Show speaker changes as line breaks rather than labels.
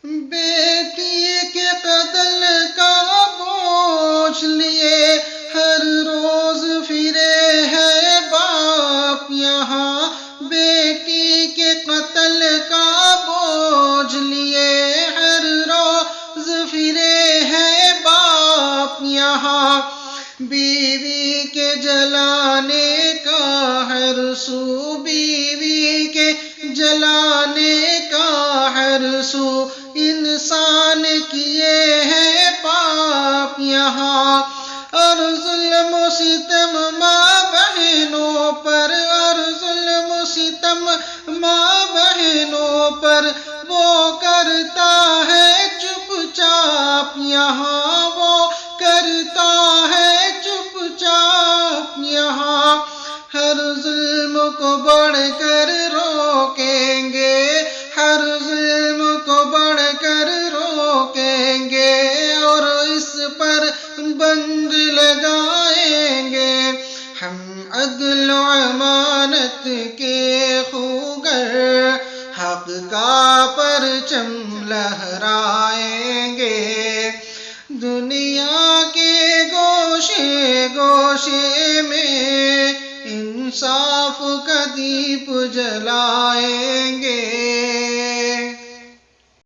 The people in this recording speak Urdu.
بیٹی کے قتل کا بوجھ لیے ہر روز پھرے ہے باپ یہاں، بیٹی کے قتل کا بوجھ لیے ہر روز پھرے ہے باپ یہاں، بیوی کے جلانے کا ہر سو، بیوی کے جلانے کا ہر سو، انسان کیے ہیں پاپ یہاں، اور ظلم و ستم ماں بہنوں پر، اور ظلم و ستم ماں بہنوں پر وہ کرتا ہے چپ چاپ یہاں، وہ کرتا ہے چپ چاپ یہاں، ہر ظلم کو بڑھ کر روکیں گے، ہر ظلم کو بڑھ کر روکیں گے، اور اس پر بند لگائیں گے، ہم عدل و امانت کے خوگر، حق کا پرچم لہرائیں گے، دنیا کے گوشے گوشے میں انصاف کا دیپ جلائیں گے۔